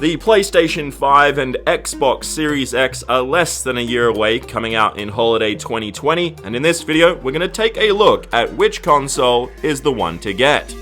The PlayStation 5 and Xbox Series X are less than a year away, coming out in holiday 2020, and in this video, we're going to take a look at which console is the one to get.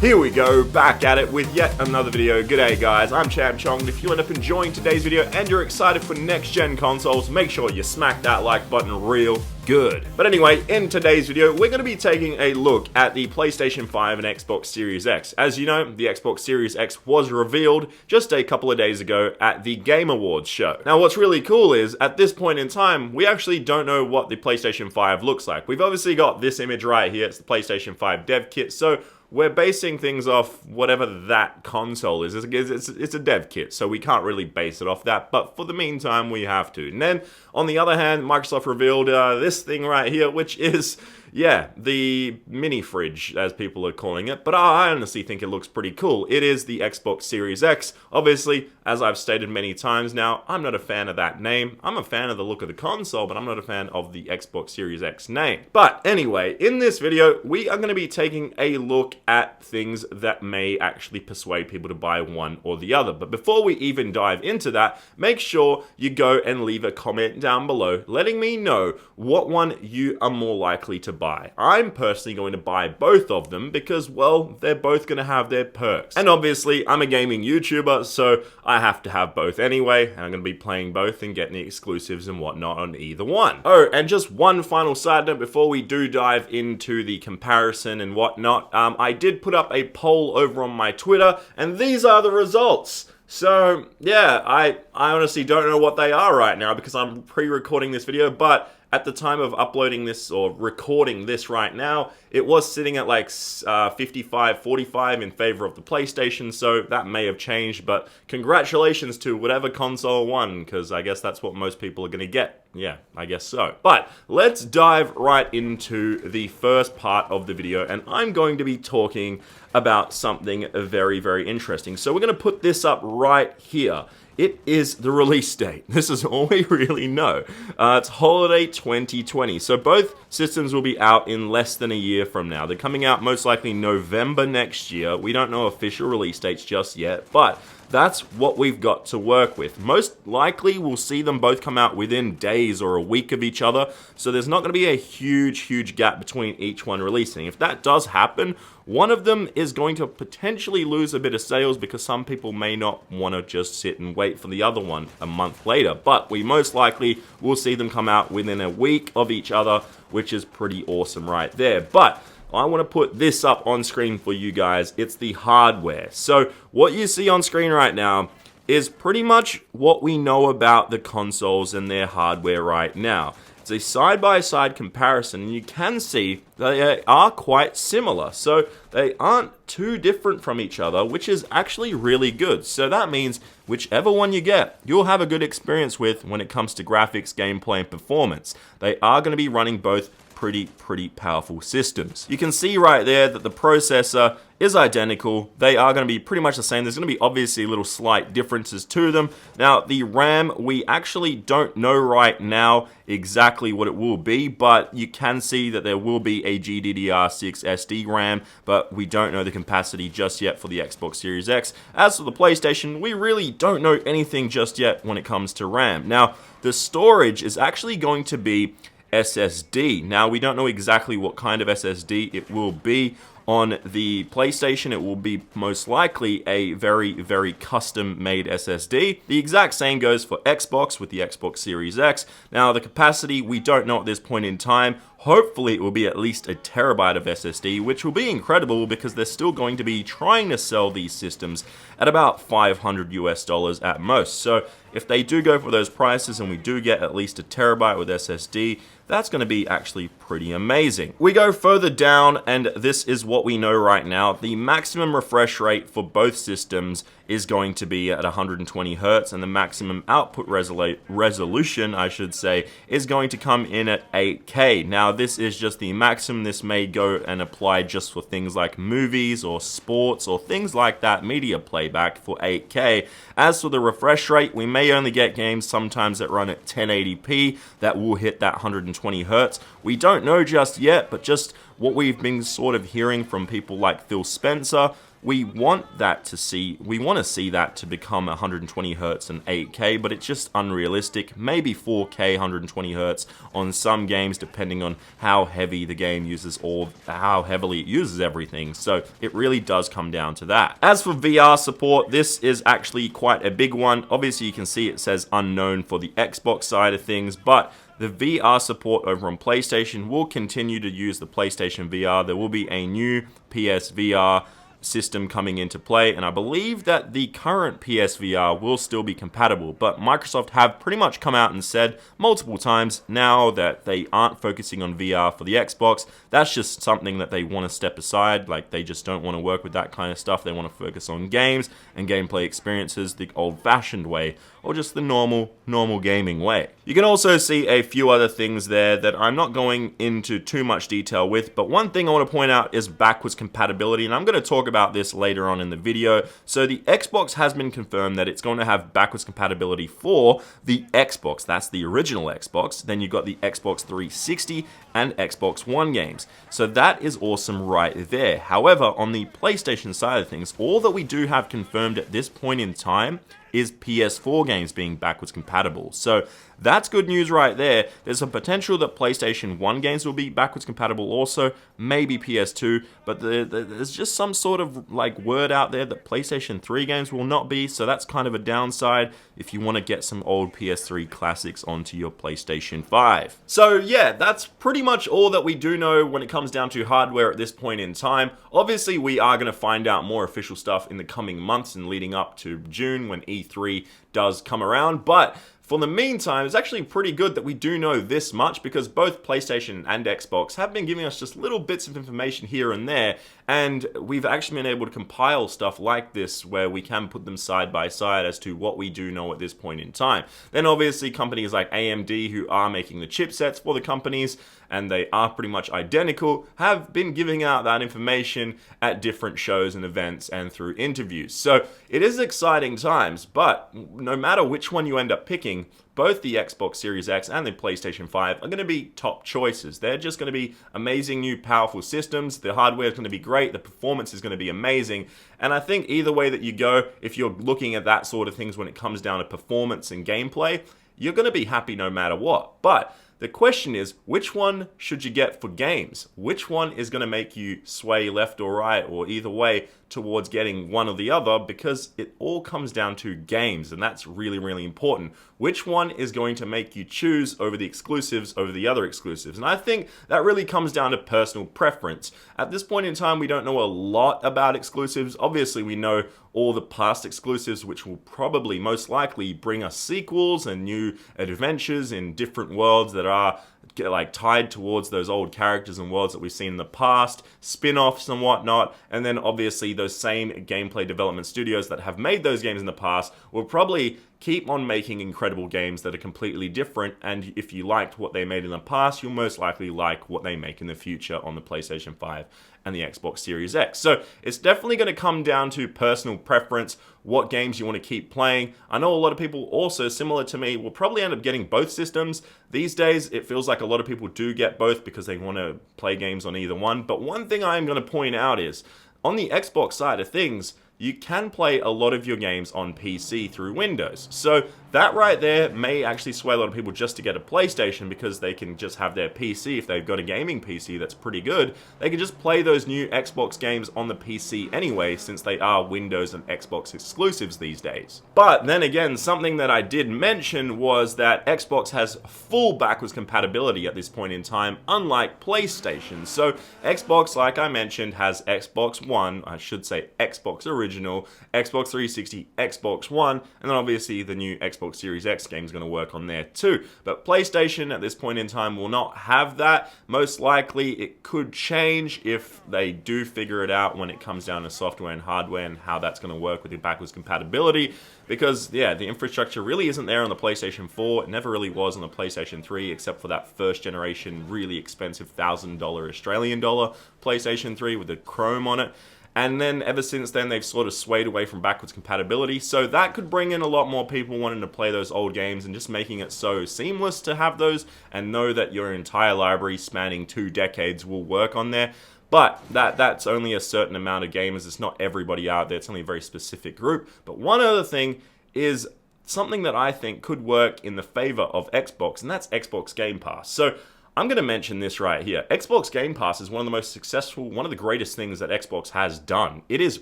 Here we go, back at it with yet another video. G'day guys, I'm Cham Chong, and if you end up enjoying today's video and you're excited for next-gen consoles, make sure you smack that like button real good. But anyway, in today's video, we're going to be taking a look at the PlayStation 5 and Xbox Series X. As you know, the Xbox Series X was revealed just a couple of days ago at the Game Awards show. Now, what's really cool is, at this point in time, we actually don't know what the PlayStation 5 looks like. We've obviously got this image right here, it's the PlayStation 5 dev kit, so we're basing things off whatever that console is. It's a dev kit, so we can't really base it off that, but for the meantime, we have to. And then, on the other hand, Microsoft revealed this thing right here, which is, yeah, the mini fridge, as people are calling it, but I honestly think it looks pretty cool. It is the Xbox Series X. Obviously, as I've stated many times now, I'm not a fan of that name. I'm a fan of the look of the console, but I'm not a fan of the Xbox Series X name. But anyway, in this video, we are going to be taking a look at things that may actually persuade people to buy one or the other. But before we even dive into that, make sure you go and leave a comment down below letting me know what one you are more likely to buy. I'm personally going to buy both of them because, well, they're both going to have their perks. And obviously, I'm a gaming YouTuber, so I have to have both anyway, and I'm going to be playing both and getting the exclusives and whatnot on either one. Oh, and just one final side note before we do dive into the comparison and whatnot, I did put up a poll over on my Twitter, and these are the results. So, yeah, I honestly don't know what they are right now because I'm pre-recording this video, but at the time of uploading this or recording this right now, it was sitting at like 55-45 in favor of the PlayStation, so that may have changed, but congratulations to whatever console won, because I guess that's what most people are going to get. Yeah, I guess so. But let's dive right into the first part of the video, and I'm going to be talking about something very, very interesting. So we're going to put this up right here. It is the release date. This is all we really know. It's holiday 2020. So both systems will be out in less than a year from now. They're coming out most likely November next year. We don't know official release dates just yet, but that's what we've got to work with. Most likely, we'll see them both come out within days or a week of each other, so there's not going to be a huge gap between each one releasing. If that does happen, one of them is going to potentially lose a bit of sales because some people may not want to just sit and wait for the other one a month later, but we most likely will see them come out within a week of each other, which is pretty awesome right there. But I want to put this up on screen for you guys. It's the hardware. So what you see on screen right now is pretty much what we know about the consoles and their hardware right now. It's a side-by-side comparison, and you can see they are quite similar. So they aren't too different from each other, which is actually really good. So that means whichever one you get, you'll have a good experience with when it comes to graphics, gameplay, and performance. They are going to be running both pretty powerful systems. You can see right there that the processor is identical. They are going to be pretty much the same. There's going to be obviously little slight differences to them. Now, the RAM, we actually don't know right now exactly what it will be, but you can see that there will be a GDDR6 SD RAM, but we don't know the capacity just yet for the Xbox Series X. As for the PlayStation, we really don't know anything just yet when it comes to RAM. Now, the storage is actually going to be SSD. Now, we don't know exactly what kind of SSD it will be. On the PlayStation, it will be most likely a very custom-made SSD. The exact same goes for Xbox with the Xbox Series X. Now, the capacity, we don't know at this point in time. Hopefully, it will be at least a terabyte of SSD, which will be incredible because they're still going to be trying to sell these systems at about $500 at most. So if they do go for those prices and we do get at least a terabyte with SSD, that's going to be actually pretty amazing. We go further down, and this is what we know right now. The maximum refresh rate for both systems is going to be at 120 Hz, and the maximum output resolution, I should say, is going to come in at 8K. Now, this is just the maximum. This may go and apply just for things like movies or sports or things like that, media playback for 8K. As for the refresh rate, we may only get games sometimes that run at 1080p that will hit that 120 Hz. We don't know just yet, but just what we've been sort of hearing from people like Phil Spencer, we want to see that to become 120 Hz and 8K, but it's just unrealistic. Maybe 4K 120 Hz on some games, depending on how heavy the game uses or how heavily it uses everything. So it really does come down to that. As for VR support, this is actually quite a big one. Obviously, you can see it says unknown for the Xbox side of things, but the VR support over on PlayStation will continue to use the PlayStation VR. There will be a new PSVR system coming into play, and I believe that the current PSVR will still be compatible, but Microsoft have pretty much come out and said multiple times now that they aren't focusing on VR for the Xbox. That's just something that they want to step aside. Like, they just don't want to work with that kind of stuff. They want to focus on games and gameplay experiences the old-fashioned way, or just the normal gaming way. You can also see a few other things there that I'm not going into too much detail with, but one thing I want to point out is backwards compatibility, and I'm going to talk about this later on in the video. So the Xbox has been confirmed that it's going to have backwards compatibility for the Xbox. That's the original Xbox. Then you've got the Xbox 360 and Xbox One games. So that is awesome right there. However, on the PlayStation side of things, all that we do have confirmed at this point in time is PS4 games being backwards compatible. So that's good news right there. There's a potential that PlayStation 1 games will be backwards compatible also, maybe PS2, but there's just some sort of like word out there that PlayStation 3 games will not be, so that's kind of a downside if you want to get some old PS3 classics onto your PlayStation 5. So yeah, that's pretty much all that we do know when it comes down to hardware at this point in time. Obviously, we are going to find out more official stuff in the coming months and leading up to June when E3 does come around, but for the meantime, it's actually pretty good that we do know this much, because both PlayStation and Xbox have been giving us just little bits of information here and there, and we've actually been able to compile stuff like this where we can put them side by side as to what we do know at this point in time. Then obviously companies like AMD, who are making the chipsets for the companies, and they are pretty much identical, have been giving out that information at different shows and events and through interviews. So it is exciting times, but no matter which one you end up picking, both the Xbox Series X and the PlayStation 5 are going to be top choices. They're just going to be amazing new powerful systems. The hardware is going to be great. The performance is going to be amazing. And I think either way that you go, if you're looking at that sort of things when it comes down to performance and gameplay, you're going to be happy no matter what. But the question is, which one should you get for games? Which one is going to make you sway left or right or either way towards getting one or the other? Because it all comes down to games, and that's really, really important. Which one is going to make you choose over the exclusives over the other exclusives? And I think that really comes down to personal preference. At this point in time, we don't know a lot about exclusives. Obviously, we know all the past exclusives, which will probably most likely bring us sequels and new adventures in different worlds that are like tied towards those old characters and worlds that we've seen in the past, spin-offs and whatnot, and then obviously those same gameplay development studios that have made those games in the past will probably keep on making incredible games that are completely different, and if you liked what they made in the past, you'll most likely like what they make in the future on the PlayStation 5 and the Xbox Series X. So it's definitely going to come down to personal preference, what games you want to keep playing. I know a lot of people also, similar to me, will probably end up getting both systems. These days, it feels like a lot of people do get both because they want to play games on either one. But one thing I am going to point out is, on the Xbox side of things, you can play a lot of your games on PC through Windows. So that right there may actually sway a lot of people just to get a PlayStation, because they can just have their PC. If they've got a gaming PC that's pretty good, they can just play those new Xbox games on the PC anyway, since they are Windows and Xbox exclusives these days. But then again, something that I did mention was that Xbox has full backwards compatibility at this point in time, unlike PlayStation. So Xbox, like I mentioned, has Xbox One, I should say Xbox Original, Xbox 360, Xbox One, and then obviously the new Xbox Series X game is going to work on there too. But PlayStation at this point in time will not have that. Most likely it could change if they do figure it out when it comes down to software and hardware and how that's going to work with the backwards compatibility. Because, yeah, the infrastructure really isn't there on the PlayStation 4. It never really was on the PlayStation 3, except for that first generation, really expensive $1,000 Australian dollar PlayStation 3 with the Chrome on it. And then ever since then, they've sort of swayed away from backwards compatibility. So that could bring in a lot more people wanting to play those old games and just making it so seamless to have those and know that your entire library spanning 2 decades will work on there. But that's only a certain amount of gamers. It's not everybody out there. It's only a very specific group. But one other thing is something that I think could work in the favor of Xbox, and that's Xbox Game Pass. So I'm going to mention this right here. Xbox Game Pass is one of the most successful, one of the greatest things that Xbox has done. It is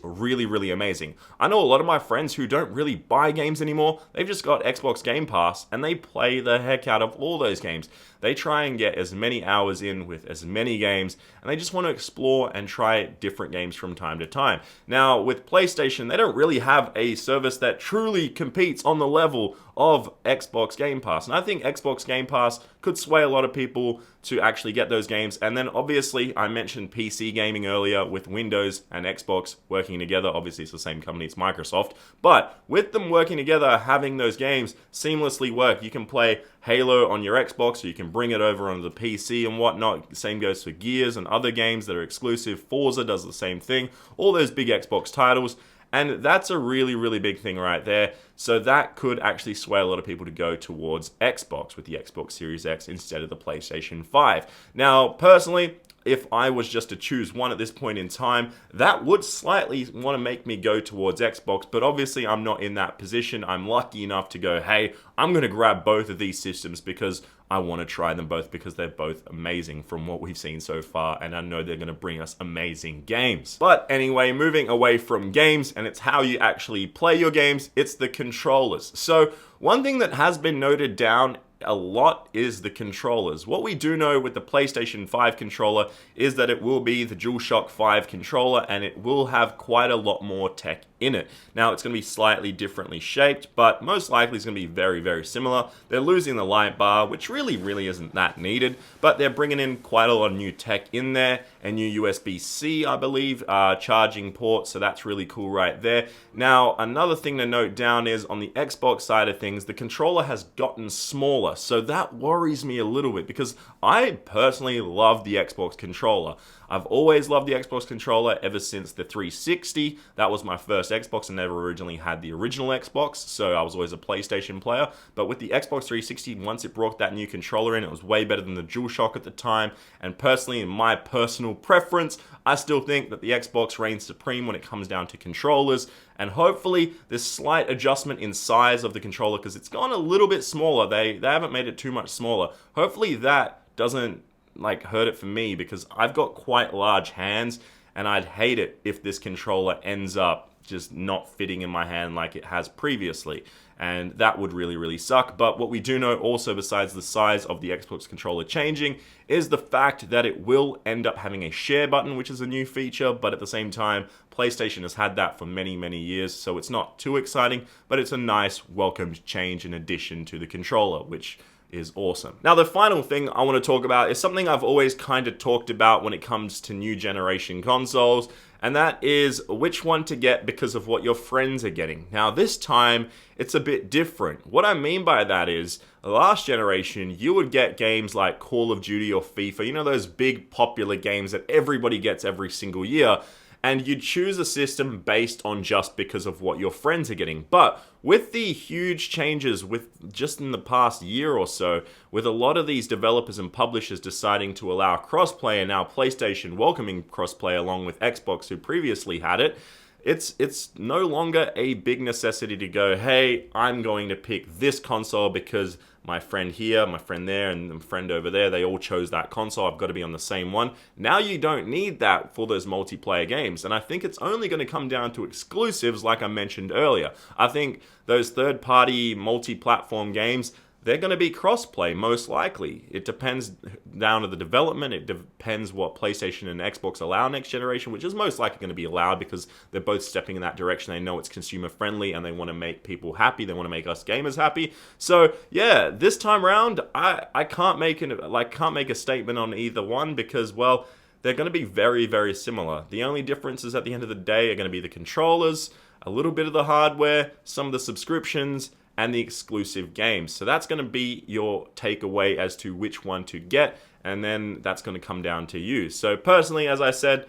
really, really amazing. I know a lot of my friends who don't really buy games anymore. They've just got Xbox Game Pass and they play the heck out of all those games. They try and get as many hours in with as many games, and they just want to explore and try different games from time to time. Now, with PlayStation, they don't really have a service that truly competes on the level of Xbox Game Pass. And I think Xbox Game Pass could sway a lot of people to actually get those games. And then obviously, I mentioned PC gaming earlier with Windows and Xbox working together. Obviously, it's the same company, it's Microsoft. But with them working together, having those games seamlessly work, you can play Halo on your Xbox, or you can bring it over onto the PC and whatnot. Same goes for Gears and other games that are exclusive. Forza does the same thing. All those big Xbox titles. And that's a really, really big thing right there. So that could actually sway a lot of people to go towards Xbox with the Xbox Series X instead of the PlayStation 5. Now, personally, if I was just to choose one at this point in time, that would slightly want to make me go towards Xbox, but obviously I'm not in that position. I'm lucky enough to go, hey, I'm going to grab both of these systems because I want to try them both because they're both amazing from what we've seen so far, and I know they're going to bring us amazing games. But anyway, moving away from games, and it's how you actually play your games, it's the controllers. So one thing that has been noted down a lot is the controllers. What we do know with the PlayStation 5 controller is that it will be the DualShock 5 controller, and it will have quite a lot more tech in it. Now, it's going to be slightly differently shaped, but most likely it's going to be very, very similar. They're losing the light bar, which really isn't that needed, but they're bringing in quite a lot of new tech in there, a new USB-C, I believe, charging port, so that's really cool right there. Now, another thing to note down is on the Xbox side of things, the controller has gotten smaller, so that worries me a little bit because I personally love the Xbox controller. I've always loved the Xbox controller ever since the 360. That was my first Xbox. I never originally had the original Xbox, so I was always a PlayStation player. But with the Xbox 360, once it brought that new controller in, it was way better than the DualShock at the time. And personally, in my personal preference, I still think that the Xbox reigns supreme when it comes down to controllers. And hopefully, this slight adjustment in size of the controller, because it's gone a little bit smaller. They haven't made it too much smaller. Hopefully that doesn't hurt it for me, because I've got quite large hands and I'd hate it if this controller ends up just not fitting in my hand like it has previously, and that would really suck. But what we do know also, besides the size of the Xbox controller changing, is the fact that it will end up having a share button, which is a new feature, but at the same time, PlayStation has had that for many years, so it's not too exciting, but it's a nice welcomed change in addition to the controller, which is awesome. Now, the final thing I want to talk about is something I've always kind of talked about when it comes to new generation consoles, and that is which one to get because of what your friends are getting. Now, this time, it's a bit different. What I mean by that is, last generation, you would get games like Call of Duty or FIFA, you know, those big popular games that everybody gets every single year, and you'd choose a system based on just because of what your friends are getting. But with the huge changes with just in the past year or so, with a lot of these developers and publishers deciding to allow crossplay, and now PlayStation welcoming crossplay along with Xbox, who previously had it, it's no longer a big necessity to go, hey, I'm going to pick this console because my friend here, my friend there, and the friend over there, they all chose that console. I've got to be on the same one. Now you don't need that for those multiplayer games. And I think it's only going to come down to exclusives like I mentioned earlier. I think those third-party multi-platform games, they're going to be cross-play, most likely. It depends down to the development. It depends what PlayStation and Xbox allow next generation, which is most likely going to be allowed because they're both stepping in that direction. They know it's consumer-friendly and they want to make people happy. They want to make us gamers happy. So, yeah, this time around, I can't make a statement on either one because, well, they're going to be very similar. The only differences at the end of the day are going to be the controllers, a little bit of the hardware, some of the subscriptions, and the exclusive games. So that's going to be your takeaway as to which one to get, and then that's going to come down to you. So personally, as I said,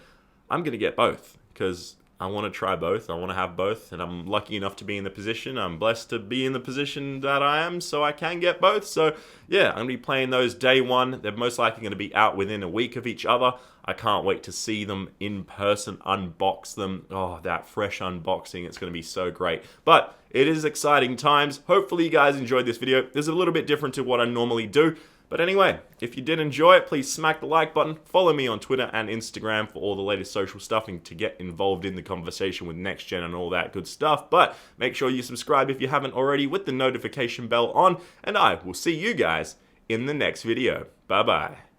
I'm going to get both because I want to try both. I want to have both, and I'm lucky enough to be in the position. I'm blessed to be in the position that I am, so I can get both. So yeah, I'm going to be playing those day one. They're most likely going to be out within a week of each other. I can't wait to see them in person, unbox them. Oh, that fresh unboxing, it's going to be so great. But it is exciting times. Hopefully you guys enjoyed this video. This is a little bit different to what I normally do. But anyway, if you did enjoy it, please smack the like button. Follow me on Twitter and Instagram for all the latest social stuff and to get involved in the conversation with Next Gen and all that good stuff. But make sure you subscribe if you haven't already with the notification bell on. And I will see you guys in the next video. Bye-bye.